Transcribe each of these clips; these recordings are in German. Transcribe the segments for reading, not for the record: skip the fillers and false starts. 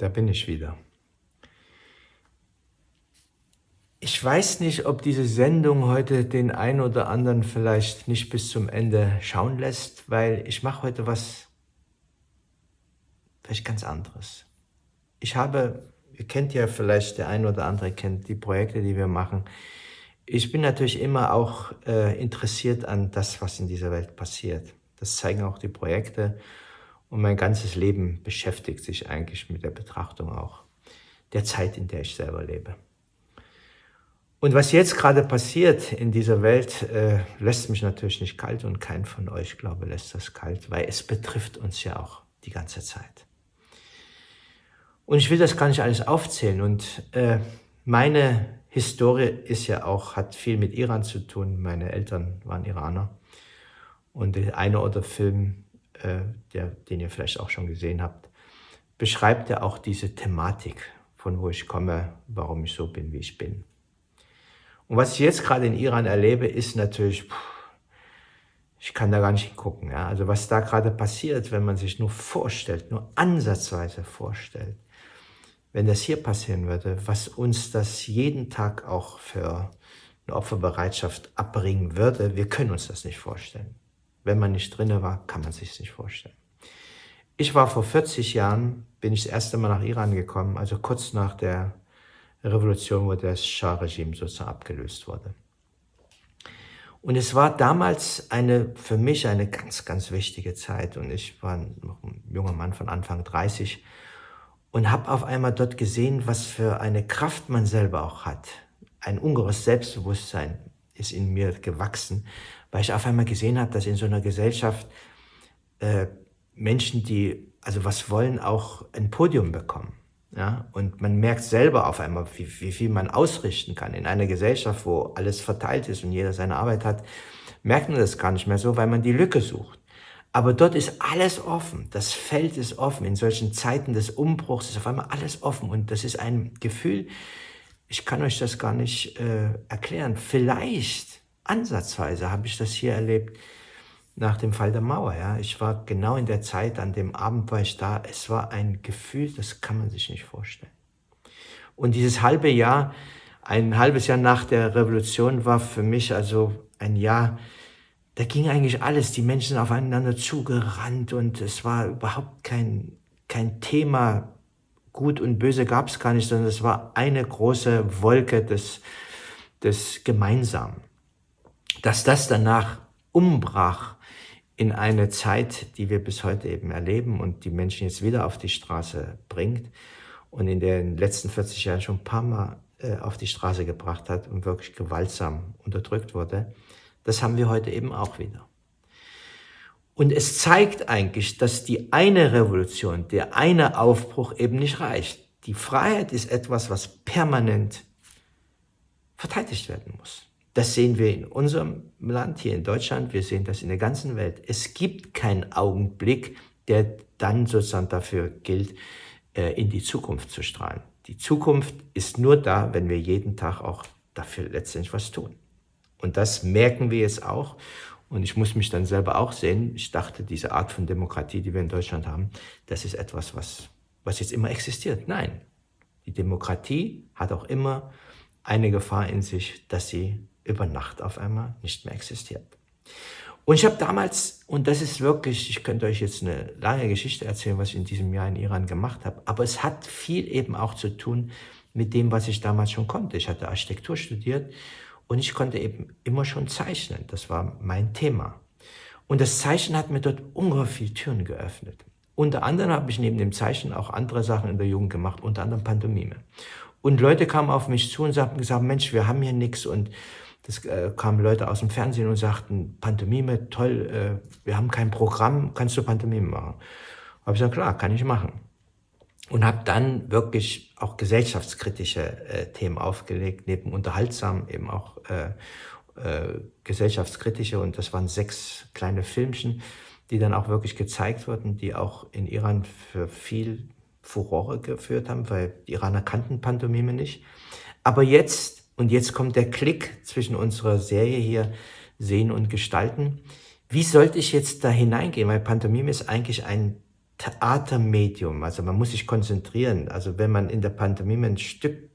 Da bin ich wieder. Ich weiß nicht, ob diese Sendung heute den einen oder anderen vielleicht nicht bis zum Ende schauen lässt, weil ich mache heute was vielleicht ganz anderes. Ihr kennt ja vielleicht, der eine oder andere kennt die Projekte, die wir machen. Ich bin natürlich immer auch interessiert an das, was in dieser Welt passiert. Das zeigen auch die Projekte und mein ganzes Leben beschäftigt sich eigentlich mit der Betrachtung auch der Zeit, in der ich selber lebe. Und was jetzt gerade passiert in dieser Welt, lässt mich natürlich nicht kalt und kein von euch, glaube ich, lässt das kalt, weil es betrifft uns ja auch die ganze Zeit. Und ich will das gar nicht alles aufzählen und meine Historie ist ja auch, hat viel mit Iran zu tun. Meine Eltern waren Iraner und der eine oder Film, den ihr vielleicht auch schon gesehen habt, beschreibt ja auch diese Thematik, von wo ich komme, warum ich so bin, wie ich bin. Und was ich jetzt gerade in Iran erlebe, ist natürlich, ich kann da gar nicht hingucken. Ja? Also was da gerade passiert, wenn man sich nur vorstellt, nur ansatzweise vorstellt, wenn das hier passieren würde, was uns das jeden Tag auch für eine Opferbereitschaft abbringen würde, wir können uns das nicht vorstellen. Wenn man nicht drinne war, kann man sich es nicht vorstellen. Ich war vor 40 Jahren, bin ich das erste Mal nach Iran gekommen, also kurz nach der Revolution, wo das Schah-Regime sozusagen abgelöst wurde. Und es war damals für mich eine ganz, ganz wichtige Zeit. Und ich war noch ein junger Mann von Anfang 30 und habe auf einmal dort gesehen, was für eine Kraft man selber auch hat. Ein ungeheures Selbstbewusstsein ist in mir gewachsen, weil ich auf einmal gesehen habe, dass in so einer Gesellschaft Menschen, die also was wollen, auch ein Podium bekommen. Ja? Und man merkt selber auf einmal, wie viel man ausrichten kann. In einer Gesellschaft, wo alles verteilt ist und jeder seine Arbeit hat, merkt man das gar nicht mehr so, weil man die Lücke sucht. Aber dort ist alles offen, das Feld ist offen. In solchen Zeiten des Umbruchs ist auf einmal alles offen und das ist ein Gefühl, ich kann euch das gar nicht erklären. Vielleicht, ansatzweise, habe ich das hier erlebt nach dem Fall der Mauer. Ja. Ich war genau in der Zeit, an dem Abend war ich da. Es war ein Gefühl, das kann man sich nicht vorstellen. Und dieses ein halbes Jahr nach der Revolution war für mich also ein Jahr, da ging eigentlich alles. Die Menschen sind aufeinander zugerannt und es war überhaupt kein Thema. Gut und Böse gab es gar nicht, sondern es war eine große Wolke des Gemeinsamen. Dass das danach umbrach in eine Zeit, die wir bis heute eben erleben und die Menschen jetzt wieder auf die Straße bringt und in den letzten 40 Jahren schon ein paar Mal auf die Straße gebracht hat und wirklich gewaltsam unterdrückt wurde, das haben wir heute eben auch wieder. Und es zeigt eigentlich, dass die eine Revolution, der eine Aufbruch eben nicht reicht. Die Freiheit ist etwas, was permanent verteidigt werden muss. Das sehen wir in unserem Land, hier in Deutschland, wir sehen das in der ganzen Welt. Es gibt keinen Augenblick, der dann sozusagen dafür gilt, in die Zukunft zu strahlen. Die Zukunft ist nur da, wenn wir jeden Tag auch dafür letztendlich was tun. Und das merken wir jetzt auch. Und ich muss mich dann selber auch sehen. Ich dachte, diese Art von Demokratie, die wir in Deutschland haben, das ist etwas, was jetzt immer existiert. Nein, die Demokratie hat auch immer eine Gefahr in sich, dass sie über Nacht auf einmal nicht mehr existiert. Und ich habe damals, und das ist wirklich, ich könnte euch jetzt eine lange Geschichte erzählen, was ich in diesem Jahr in Iran gemacht habe, aber es hat viel eben auch zu tun mit dem, was ich damals schon konnte. Ich hatte Architektur studiert und ich konnte eben immer schon zeichnen. Das war mein Thema. Und das Zeichnen hat mir dort ungeheuer viele Türen geöffnet. Unter anderem habe ich neben dem Zeichnen auch andere Sachen in der Jugend gemacht, unter anderem Pantomime. Und Leute kamen auf mich zu und haben gesagt, Mensch, wir haben hier nichts. Und das kamen Leute aus dem Fernsehen und sagten, Pantomime, toll, wir haben kein Programm, kannst du Pantomime machen? Habe ich gesagt, klar, kann ich machen. Und habe dann wirklich auch gesellschaftskritische Themen aufgelegt, neben unterhaltsam eben auch gesellschaftskritische. Und das waren 6 kleine Filmchen, die dann auch wirklich gezeigt wurden, die auch in Iran für viel Furore geführt haben, weil die Iraner kannten Pantomime nicht. Aber jetzt kommt der Klick zwischen unserer Serie hier, Sehen und Gestalten. Wie sollte ich jetzt da hineingehen? Weil Pantomime ist eigentlich ein Theatermedium, also man muss sich konzentrieren. Also wenn man in der Pantomime ein Stück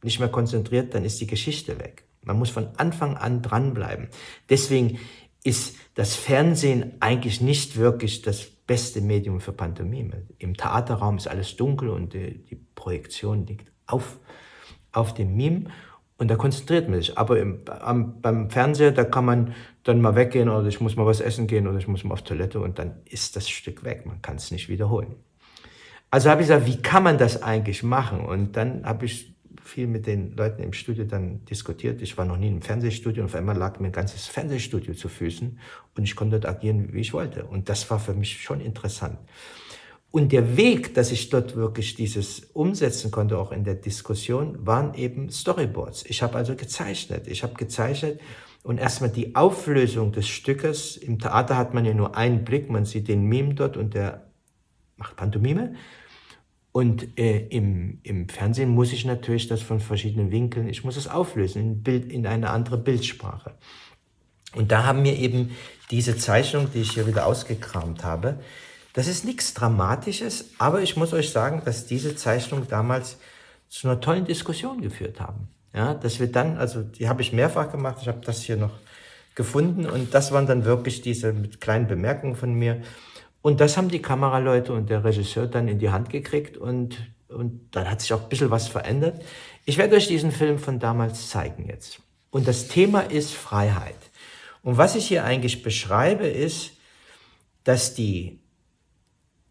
nicht mehr konzentriert, dann ist die Geschichte weg. Man muss von Anfang an dranbleiben. Deswegen ist das Fernsehen eigentlich nicht wirklich das beste Medium für Pantomime. Im Theaterraum ist alles dunkel und die Projektion liegt auf dem Mime und da konzentriert man sich. Aber beim Fernseher, da kann man dann mal weggehen oder ich muss mal was essen gehen oder ich muss mal auf Toilette und dann ist das Stück weg. Man kann es nicht wiederholen. Also habe ich gesagt, wie kann man das eigentlich machen? Und dann habe ich viel mit den Leuten im Studio dann diskutiert. Ich war noch nie im Fernsehstudio und auf einmal lag mir ein ganzes Fernsehstudio zu Füßen und ich konnte dort agieren, wie ich wollte. Und das war für mich schon interessant. Und der Weg, dass ich dort wirklich dieses umsetzen konnte, auch in der Diskussion, waren eben Storyboards. Ich habe also gezeichnet. Ich habe gezeichnet und erstmal die Auflösung des Stückes. Im Theater hat man ja nur einen Blick, man sieht den Mime dort und der macht Pantomime. Und im Fernsehen muss ich natürlich das von verschiedenen Winkeln, ich muss es auflösen in eine andere Bildsprache. Und da haben mir eben diese Zeichnung, die ich hier wieder ausgekramt habe, das ist nichts Dramatisches, aber ich muss euch sagen, dass diese Zeichnung damals zu einer tollen Diskussion geführt haben. Ja, dass wir dann, also die habe ich mehrfach gemacht, ich habe das hier noch gefunden und das waren dann wirklich diese mit kleinen Bemerkungen von mir. Und das haben die Kameraleute und der Regisseur dann in die Hand gekriegt und dann hat sich auch ein bisschen was verändert. Ich werde euch diesen Film von damals zeigen jetzt. Und das Thema ist Freiheit. Und was ich hier eigentlich beschreibe, ist, dass die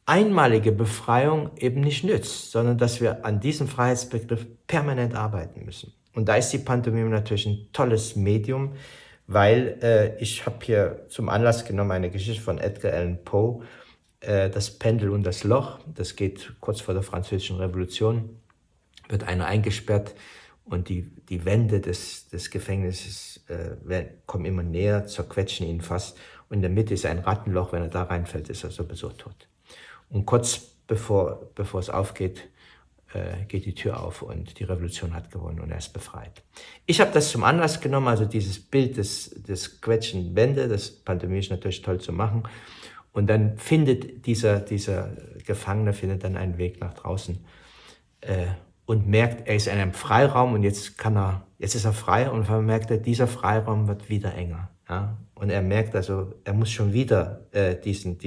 einmalige Befreiung eben nicht nützt, sondern dass wir an diesem Freiheitsbegriff permanent arbeiten müssen. Und da ist die Pantomime natürlich ein tolles Medium, weil ich habe hier zum Anlass genommen eine Geschichte von Edgar Allan Poe, das Pendel und das Loch. Das geht kurz vor der Französischen Revolution, wird einer eingesperrt und die Wände des Gefängnisses kommen immer näher, zerquetschen ihn fast und in der Mitte ist ein Rattenloch, wenn er da reinfällt, ist er sowieso tot. Und kurz bevor es aufgeht, geht die Tür auf und die Revolution hat gewonnen und er ist befreit. Ich habe das zum Anlass genommen, also dieses Bild des quetschenden Wände, das pantomimisch natürlich toll zu machen. Und dann findet dieser Gefangene findet dann einen Weg nach draußen und merkt, er ist in einem Freiraum und jetzt ist er frei und dann merkt er, dieser Freiraum wird wieder enger. Ja? Und er merkt also, er muss schon wieder diesen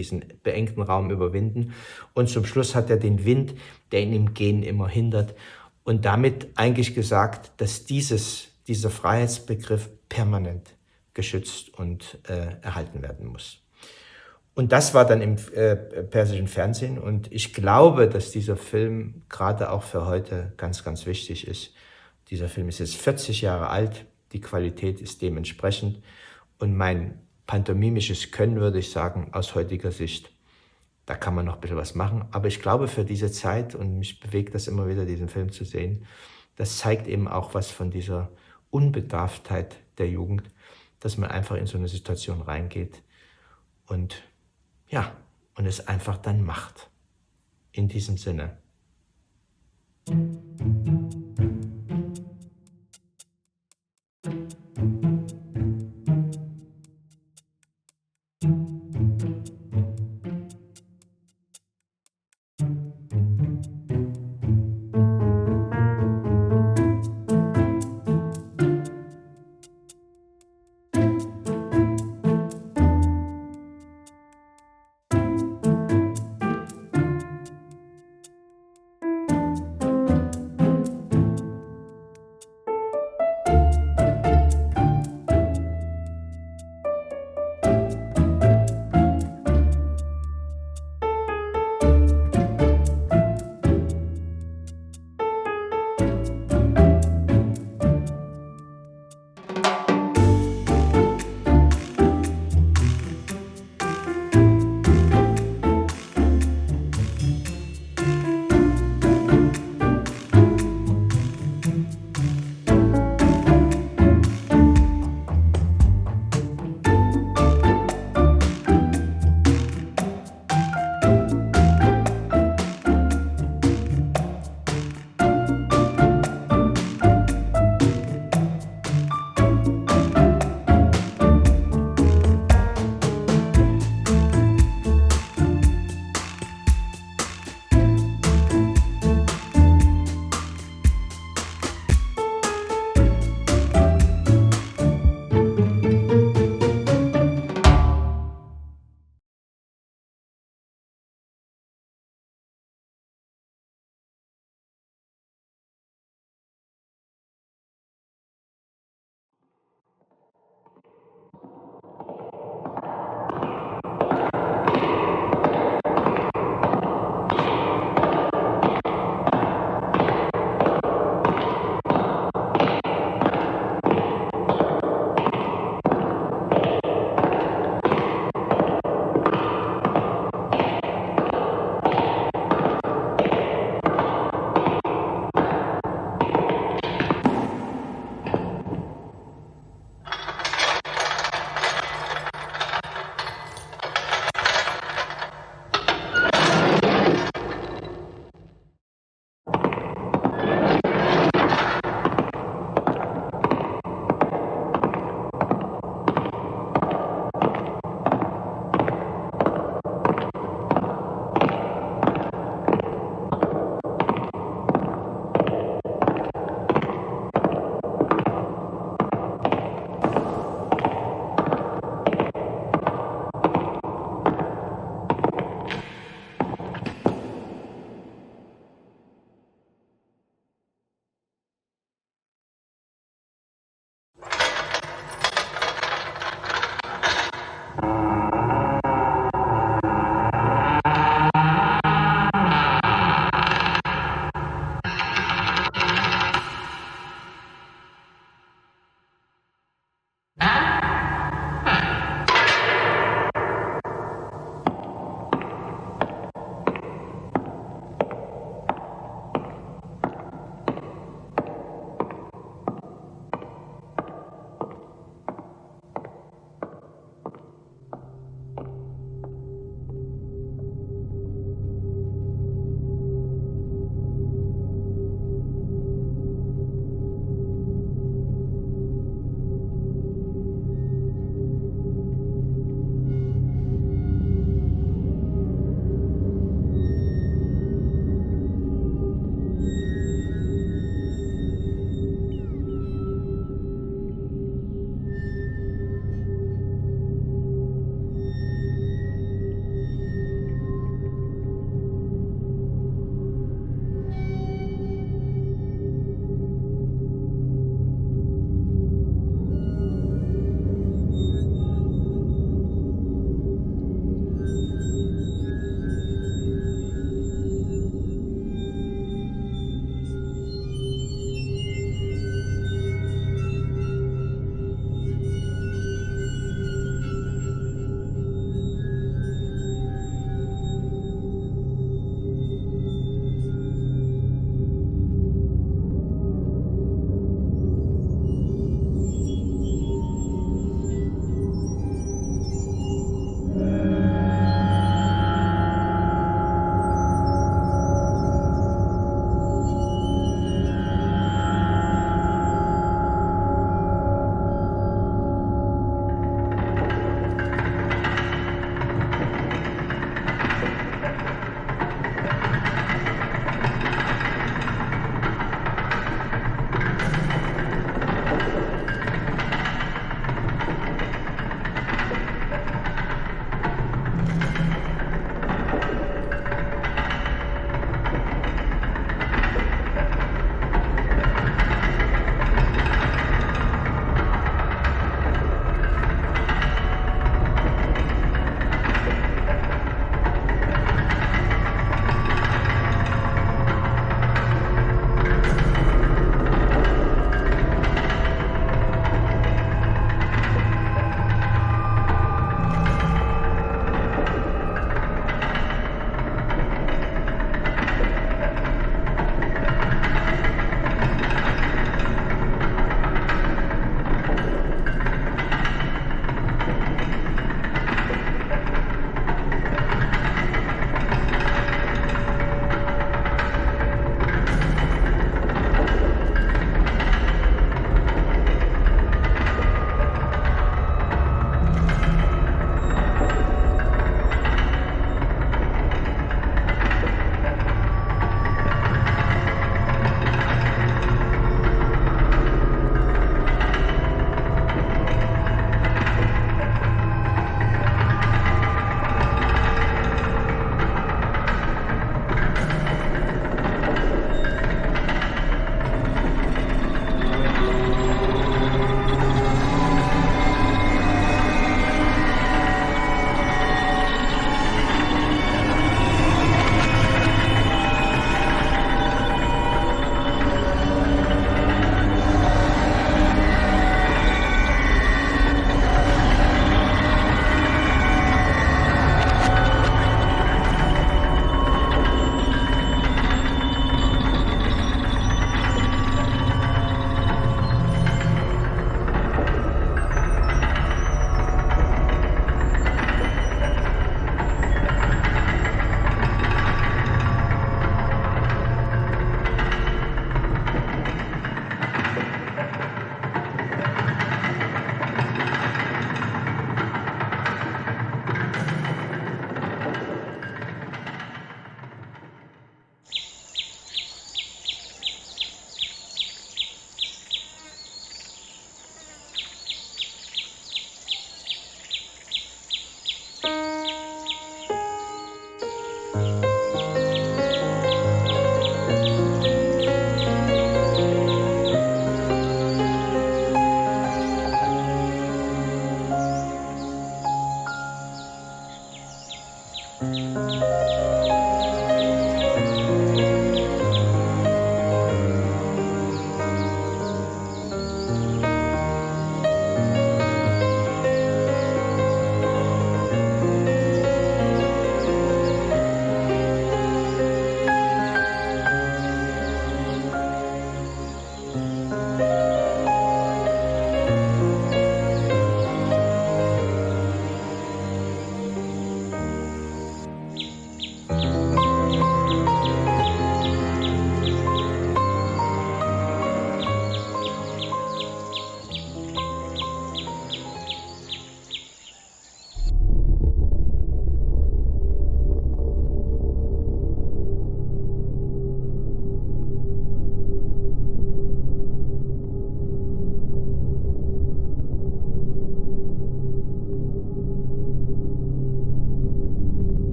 beengten Raum überwinden. Und zum Schluss hat er den Wind, der ihn im Gehen immer hindert. Und damit eigentlich gesagt, dass dieser Freiheitsbegriff permanent geschützt und erhalten werden muss. Und das war dann im persischen Fernsehen. Und ich glaube, dass dieser Film gerade auch für heute ganz, ganz wichtig ist. Dieser Film ist jetzt 40 Jahre alt. Die Qualität ist dementsprechend. Und mein pantomimisches Können, würde ich sagen, aus heutiger Sicht, da kann man noch ein bisschen was machen. Aber ich glaube, für diese Zeit, und mich bewegt das immer wieder, diesen Film zu sehen, das zeigt eben auch was von dieser Unbedarftheit der Jugend, dass man einfach in so eine Situation reingeht und es einfach dann macht. In diesem Sinne.